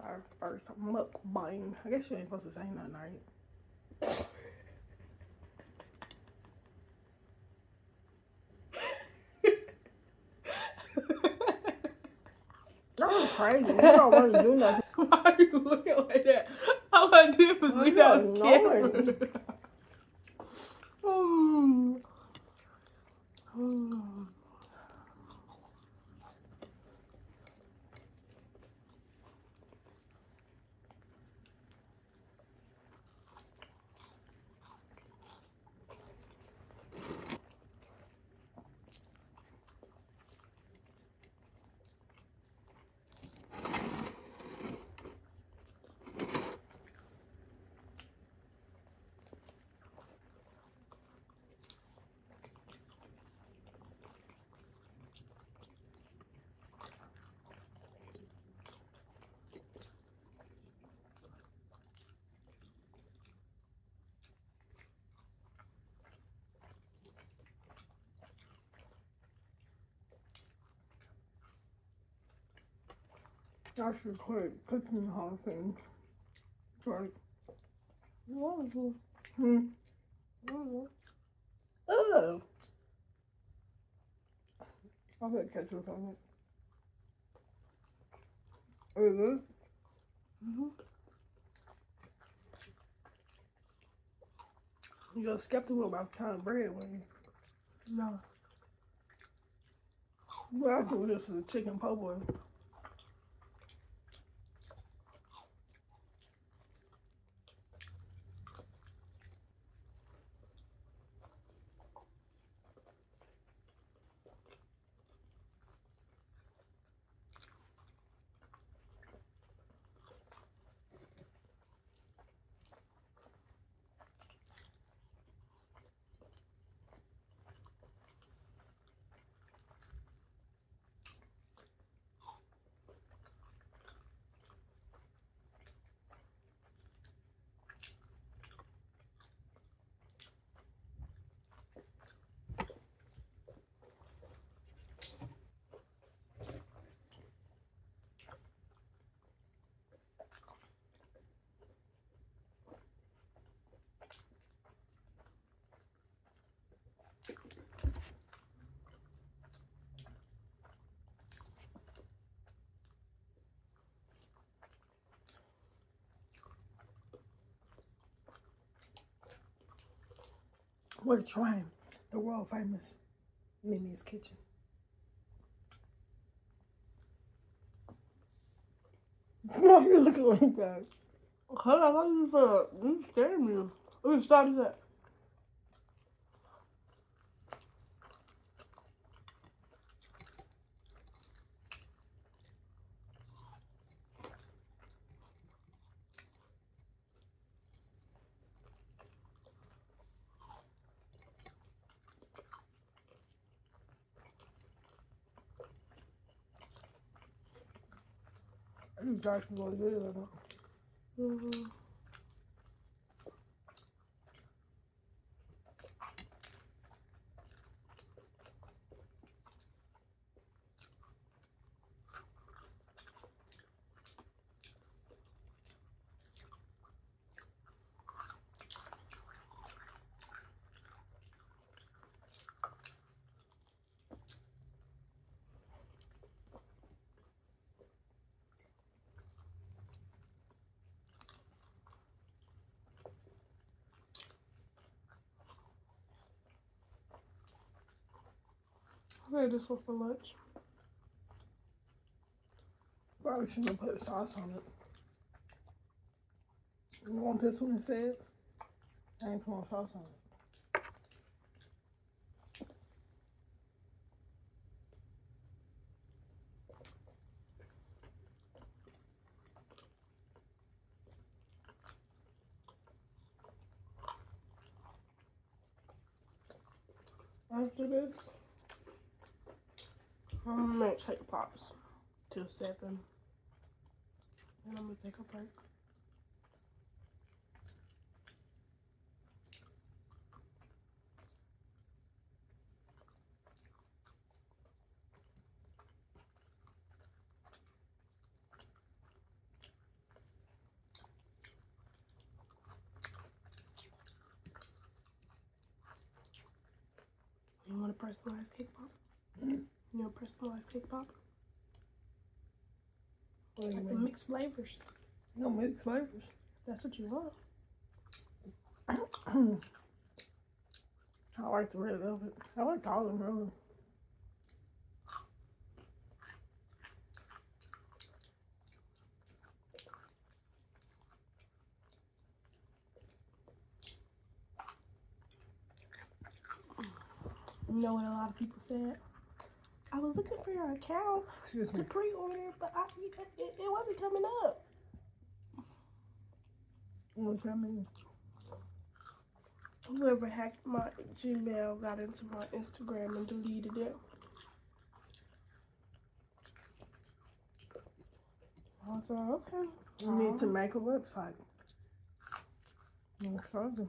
our first mukbang. I guess you ain't supposed to say nothing, right? Y'all crazy. You don't want to do nothing. Why are you looking like that? All I did was look at the camera. I should quit cooking the whole thing. Sorry. What? Ugh. I'll put ketchup on it. Is it? You're skeptical about the kind of bread when you. No. Well, I do this is a chicken po' boy. We're trying the world famous Mimi's Kitchen. Why are you looking like that? Cause I thought you scared me. Let me stop that. You guys can go good or not. I made this one for lunch. Probably shouldn't have put sauce on it. You want this one instead? I ain't putting sauce on it. After this, I'm gonna take pops till 7. And I'm gonna take a break. personalized cake pop? Mm. You know, personalized cake pop? What do you Like the mean? mixed flavors. No mixed flavors. That's what you want. I like the red velvet. I like all of them really. You know what a lot of people said? I was looking for your account Excuse to me. pre-order, but it wasn't coming up. What's that mean? Whoever hacked my Gmail got into my Instagram and deleted it. I was like, okay. You need to make a website. Okay.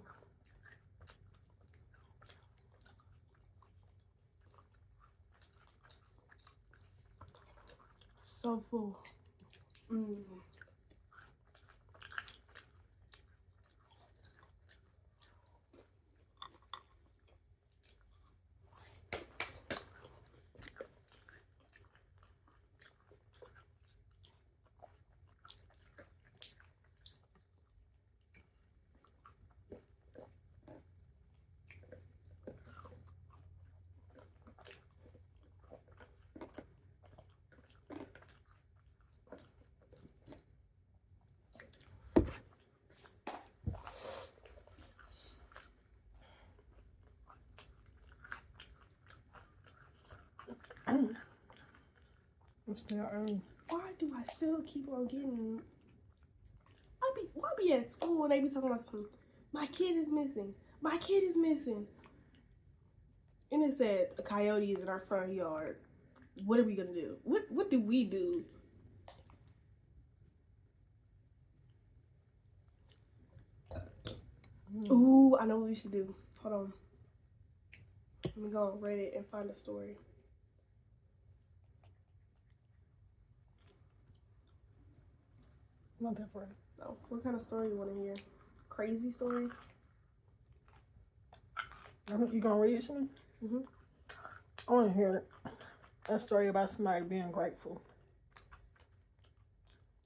So full. It's still early. Why do I still keep on getting? Why be at school and they be talking about some? My kid is missing. My kid is missing. And it said a coyote is in our front yard. What are we gonna do? What do we do? Ooh, I know what we should do. Hold on. Let me go on Reddit and find a story. Not that far. So, what kind of story you want to hear? Crazy stories? I think you gonna read it to me? Mm-hmm. I want to hear a story about somebody being grateful.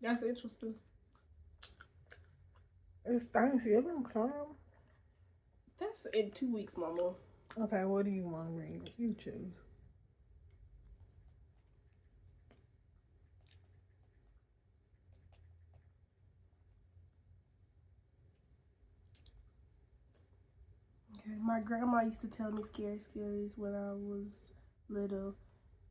That's interesting. It's Thanksgiving time. That's in 2 weeks, Mama. Okay, what do you want to read? You choose. Okay, my grandma used to tell me scary stories when I was little.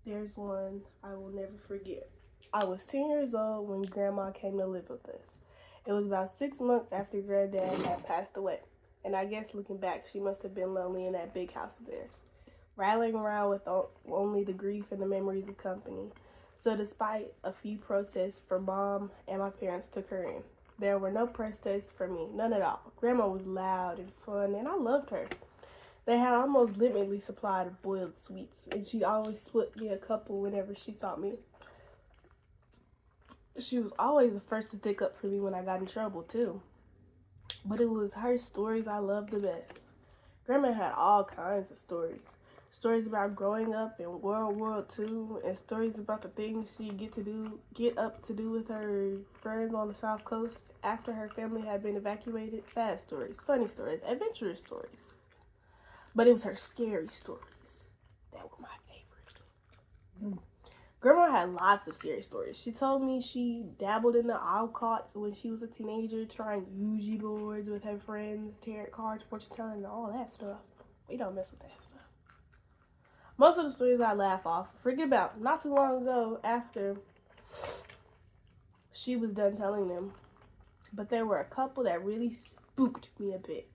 There's one I will never forget. I was 10 years old when Grandma came to live with us. It was about 6 months after Granddad had passed away. And I guess looking back, she must have been lonely in that big house of theirs, rattling around with only the grief and the memories of company. So despite a few protests for Mom and my parents took her in. There were no protests for me, none at all. Grandma was loud and fun, and I loved her. They had almost limitless supply of boiled sweets, and she'd always split me a couple whenever she taught me. She was always the first to stick up for me when I got in trouble, too. But it was her stories I loved the best. Grandma had all kinds of stories. Stories about growing up in World War II, and stories about the things she'd get up to do with her friends on the South Coast after her family had been evacuated. Sad stories, funny stories, adventurous stories. But it was her scary stories that were my favorite. Grandma had lots of scary stories. She told me she dabbled in the occults when she was a teenager, trying Ouija boards with her friends, tarot cards, fortune telling, and all that stuff. We don't mess with that stuff. Most of the stories I laugh off. Forget about not too long ago after she was done telling them. But there were a couple that really spooked me a bit.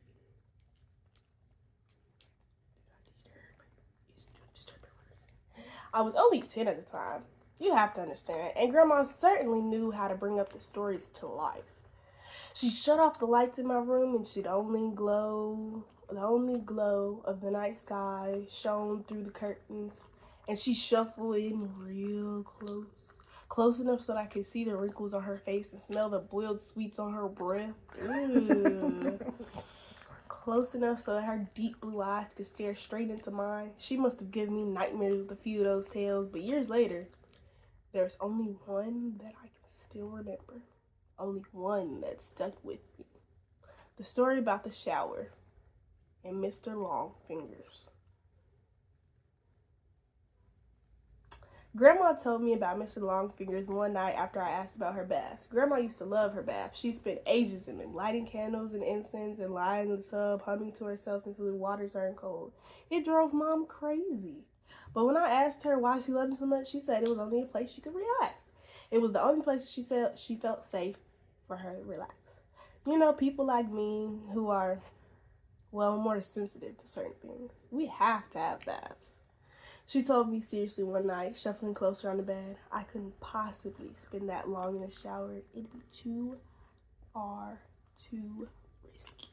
I was only 10 at the time. You have to understand. And Grandma certainly knew how to bring up the stories to life. She shut off the lights in my room and the only glow of the night sky shone through the curtains. And she shuffled in real close. Close enough so that I could see the wrinkles on her face and smell the boiled sweets on her breath. close enough so that her deep blue eyes could stare straight into mine. She must have given me nightmares with a few of those tales, but years later, there's only one that I can still remember. Only one that stuck with me. The story about the shower and Mr. Longfingers. Grandma told me about Mr. Longfingers one night after I asked about her baths. Grandma used to love her baths. She spent ages in them, lighting candles and incense and lying in the tub, humming to herself until the water turned cold. It drove Mom crazy. But when I asked her why she loved it so much, she said it was only a place she could relax. It was the only place she said she felt safe for her to relax. You know, people like me who are, well, more sensitive to certain things, we have to have baths. She told me seriously one night, shuffling closer on the bed, I couldn't possibly spend that long in the shower. It'd be too risky.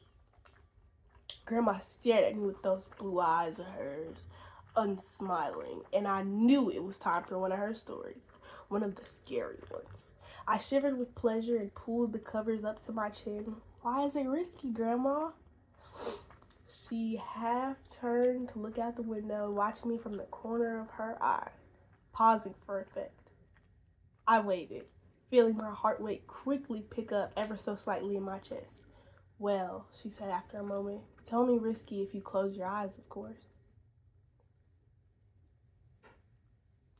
Grandma stared at me with those blue eyes of hers, unsmiling, and I knew it was time for one of her stories, one of the scary ones. I shivered with pleasure and pulled the covers up to my chin. Why is it risky, Grandma? She half turned to look out the window and watch me from the corner of her eye, pausing for effect. I waited, feeling my heart rate quickly pick up ever so slightly in my chest. Well, she said after a moment, it's only risky if you close your eyes, of course.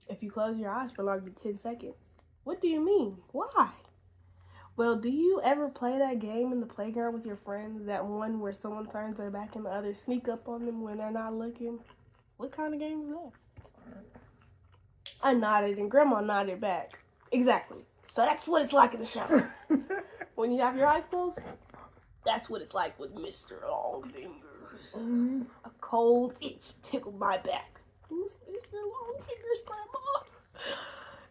If you close your eyes for longer than 10 seconds. What do you mean? Why? Well, do you ever play that game in the playground with your friends? That one where someone turns their back and the others sneak up on them when they're not looking? What kind of game is that? I nodded and Grandma nodded back. Exactly. So that's what it's like in the shower. When you have your eyes closed, that's what it's like with Mr. Longfingers. A cold itch tickled my back. Who's Mr. Longfingers, Grandma?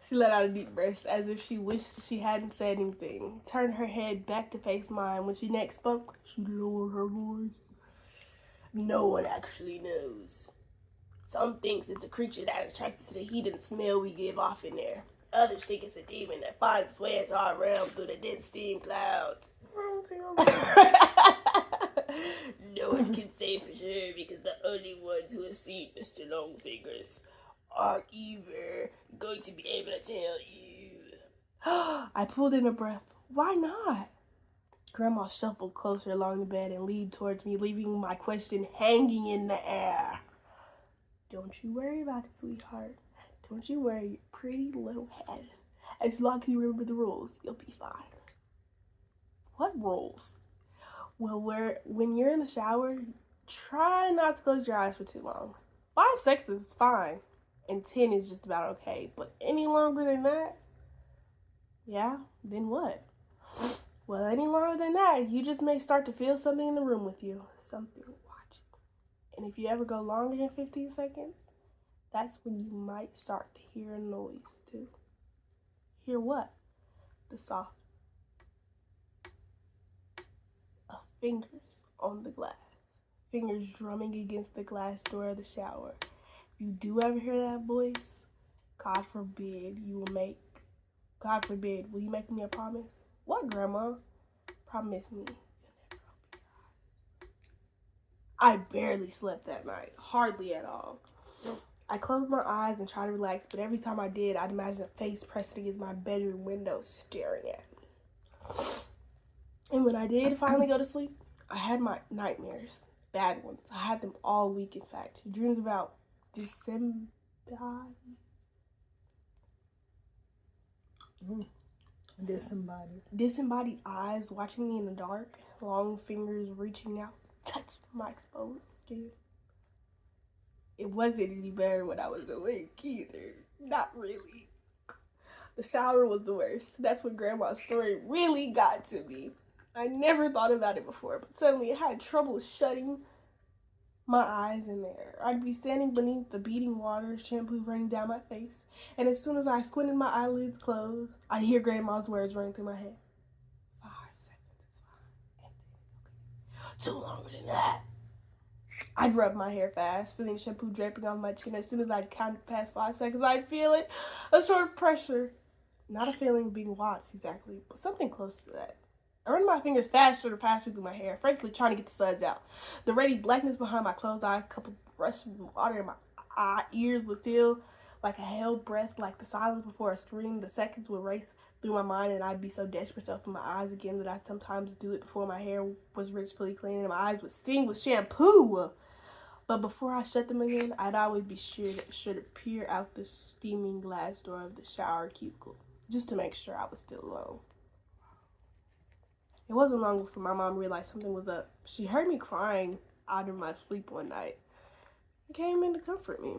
She let out a deep breath as if she wished she hadn't said anything. Turned her head back to face mine. When she next spoke, she lowered her voice. No one actually knows. Some thinks it's a creature that is attracted to the heat and smell we give off in there. Others think it's a demon that finds its way into our realm through the dense steam clouds. No one can say for sure because the only ones who have seen Mr. Longfingers are either going to be able to tell you. I pulled in a breath. Why not? Grandma shuffled closer along the bed and leaned towards me, leaving my question hanging in the air. Don't you worry about it, sweetheart. Don't you worry your pretty little head. As long as you remember the rules, you'll be fine. What rules? Well, when you're in the shower, try not to close your eyes for too long. 5 seconds is fine. And 10 is just about okay. But any longer than that, yeah, then what? Well, any longer than that, you just may start to feel something in the room with you. Something watching. And if you ever go longer than 15 seconds, that's when you might start to hear a noise too. Hear what? The soft of fingers on the glass. Fingers drumming against the glass door of the shower. You do ever hear that voice? God forbid, will you make me a promise? What, Grandma? Promise me you'll never open your eyes. I barely slept that night, hardly at all. I closed my eyes and tried to relax, but every time I did, I'd imagine a face pressed against my bedroom window staring at me. And when I did finally go to sleep, I had my nightmares, bad ones. I had them all week, in fact. Dreams about disembodied eyes watching me in the dark, long fingers reaching out to touch my exposed skin. It wasn't any better when I was awake either. Not really. The shower was the worst. That's when Grandma's story really got to me. I never thought about it before, but suddenly I had trouble shutting my eyes in there. I'd be standing beneath the beating water, shampoo running down my face, and as soon as I squinted my eyelids closed, I'd hear Grandma's words running through my head. 5 seconds is fine. Too longer than that. I'd rub my hair fast, feeling shampoo draping on my chin. As soon as I'd counted past 5 seconds, I'd feel it, a sort of pressure. Not a feeling of being watched exactly, but something close to that. I run my fingers faster and faster through my hair, frankly trying to get the suds out. The ready blackness behind my closed eyes, coupled with rushing water in my ears would feel like a held breath, like the silence before a scream. The seconds would race through my mind, and I'd be so desperate to open my eyes again that I sometimes do it before my hair was richly clean and my eyes would sting with shampoo. But before I shut them again, I'd always be sure to peer out the steaming glass door of the shower cubicle, just to make sure I was still alone. It wasn't long before my mom realized something was up. She heard me crying out of my sleep one night and came in to comfort me.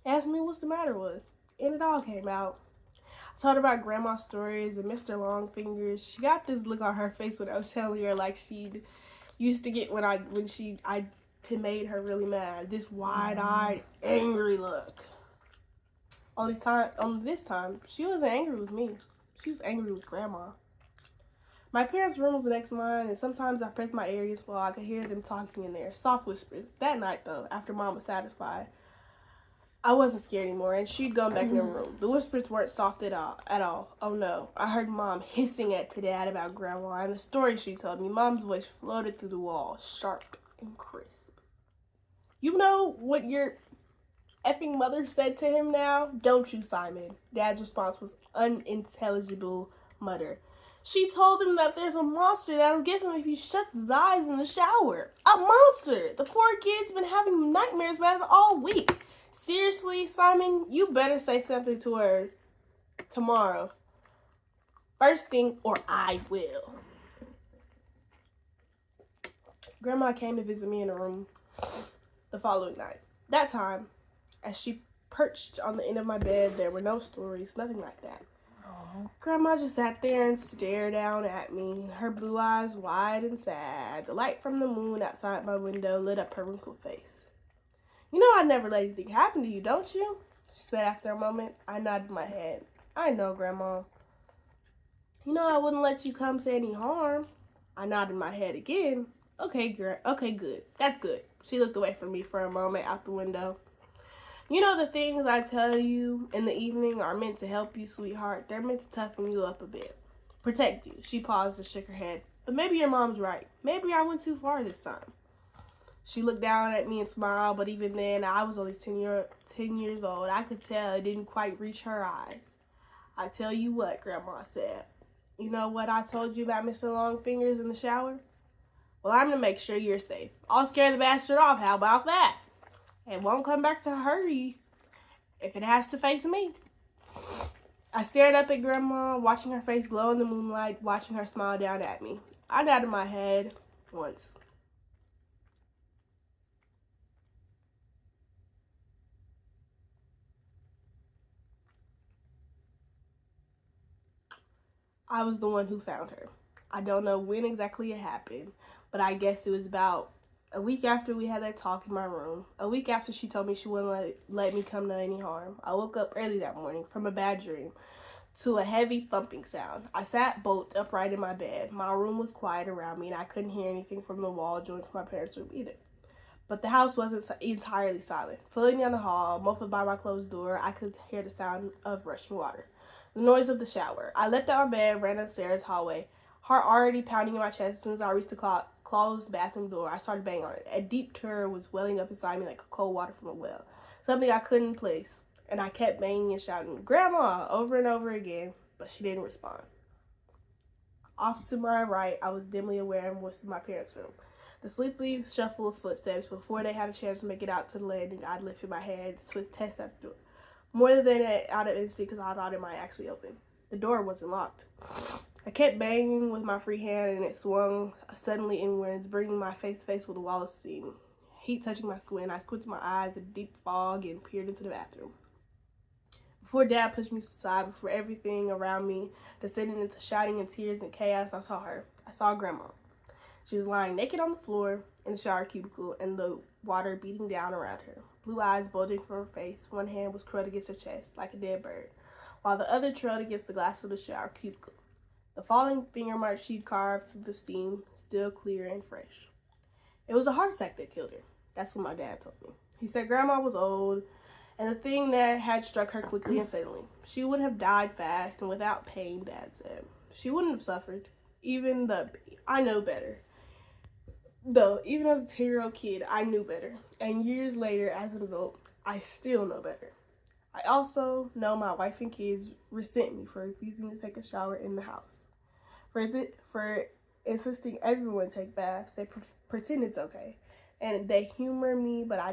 Asked me what's the matter was, and it all came out. I told her about grandma's stories and Mr. Longfingers. She got this look on her face when I was telling her, like she used to get when I made her really mad. This wide-eyed, angry look. Only this time, she wasn't angry with me. She was angry with grandma. My parents' room was next to mine, and sometimes I pressed my ears while I could hear them talking in there. Soft whispers. That night, though, after Mom was satisfied, I wasn't scared anymore, and she'd gone back in her room. The whispers weren't soft at all. Oh no. I heard Mom hissing at Dad about Grandma, and the story she told me. Mom's voice floated through the wall, sharp and crisp. You know what your effing mother said to him now? Don't you, Simon? Dad's response was unintelligible mutter. She told him that there's a monster that'll get him if he shuts his eyes in the shower. A monster! The poor kid's been having nightmares about it all week. Seriously, Simon, you better say something to her tomorrow. First thing, or I will. Grandma came to visit me in the room the following night. That time, as she perched on the end of my bed, there were no stories, nothing like that. Grandma just sat there and stared down at me, her blue eyes wide and sad. The light from the moon outside my window lit up her wrinkled face. You know I'd never let anything happen to you, don't you? She said after a moment. I nodded my head. I know, Grandma. You know I wouldn't let you come to any harm. I nodded my head again. Okay, good. That's good. She looked away from me for a moment out the window. You know the things I tell you in the evening are meant to help you, sweetheart. They're meant to toughen you up a bit. Protect you. She paused and shook her head. But maybe your mom's right. Maybe I went too far this time. She looked down at me and smiled, but even then, I was only 10 years old. I could tell it didn't quite reach her eyes. I tell you what, Grandma said. You know what I told you about Mr. Longfingers in the shower? Well, I'm going to make sure you're safe. I'll scare the bastard off. How about that? It won't come back to hurt you if it has to face me. I stared up at Grandma, watching her face glow in the moonlight, watching her smile down at me. I nodded my head once. I was the one who found her. I don't know when exactly it happened, but I guess it was about a week after we had that talk in my room. A week after she told me she wouldn't let me come to any harm. I woke up early that morning from a bad dream to a heavy thumping sound. I sat bolt upright in my bed. My room was quiet around me, and I couldn't hear anything from the wall joined to my parents' room either. But the house wasn't entirely silent. Pulling down the hall, muffled by my closed door, I could hear the sound of rushing water. The noise of the shower. I leapt out of bed, ran upstairs hallway, heart already pounding in my chest. As soon as I reached the closed bathroom door, I started banging on it. A deep terror was welling up inside me like cold water from a well, something I couldn't place, and I kept banging and shouting, "Grandma," over and over again, but she didn't respond. Off to my right, I was dimly aware and was in my parents' room. The sleepy shuffle of footsteps. Before they had a chance to make it out to the landing, I'd lifted my hand to test that door. More than that, out of instinct, because I thought it might actually open. The door wasn't locked. I kept banging with my free hand, and it swung suddenly inwards, bringing my face to face with a wall of steam. Heat touching my skin, I squinted my eyes in deep fog and peered into the bathroom. Before Dad pushed me aside, before everything around me descended into shouting and tears and chaos, I saw her. I saw Grandma. She was lying naked on the floor in the shower cubicle, and the water beating down around her. Blue eyes bulging from her face. One hand was curled against her chest like a dead bird, while the other trailed against the glass of the shower cubicle. The falling finger marks she'd carved through the steam, still clear and fresh. It was a heart attack that killed her. That's what my dad told me. He said Grandma was old, and the thing that had struck her quickly and suddenly. She would have died fast and without pain, Dad said. She wouldn't have suffered. I know better. Though, even as a 10-year-old kid, I knew better. And years later, as an adult, I still know better. I also know my wife and kids resent me for refusing to take a shower in the house. For insisting everyone take baths, they pretend it's okay. And they humor me, but I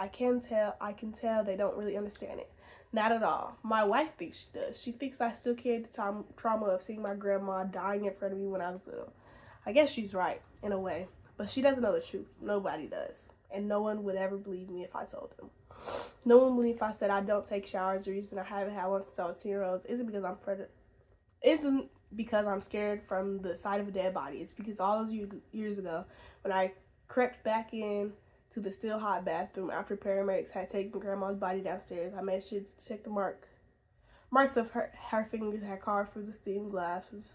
can tell they don't really understand it. Not at all. My wife thinks she does. She thinks I still carry the trauma of seeing my grandma dying in front of me when I was little. I guess she's right, in a way. But she doesn't know the truth. Nobody does. And no one would ever believe me if I told them. No one would believe if I said I don't take showers. The reason I haven't had one since I was 10 years old isn't because I'm scared from the sight of a dead body. It's because all those years ago, when I crept back in to the still hot bathroom after paramedics had taken grandma's body downstairs, I made sure to check the marks of her fingers had carved through the stained glasses.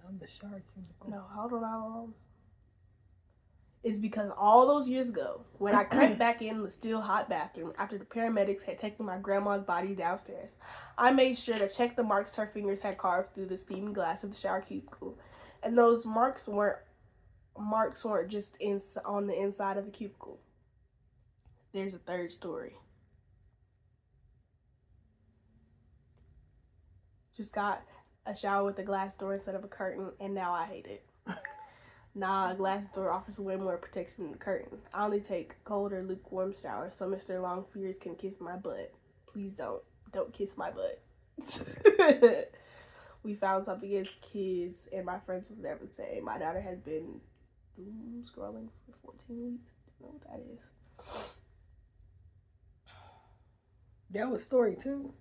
I'm the shark. No, hold on. It's because all those years ago, when I crept back in the still hot bathroom after the paramedics had taken my grandma's body downstairs, I made sure to check the marks her fingers had carved through the steaming glass of the shower cubicle. And those marks weren't just on the inside of the cubicle. There's a third story. Just got a shower with a glass door instead of a curtain, and now I hate it. Nah, a glass door offers way more protection than a curtain. I only take cold or lukewarm showers so Mr. Longfingers can kiss my butt. Please don't. Don't kiss my butt. We found something as kids, and my friends was never the same. My daughter has been scrolling for 14 weeks. I don't know what that is. That was story 2.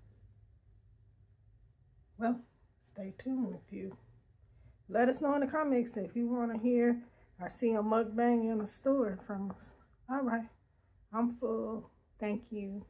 Well, stay tuned if you let us know in the comments if you want to hear or see a mukbang in a store from us. All right. I'm full. Thank you.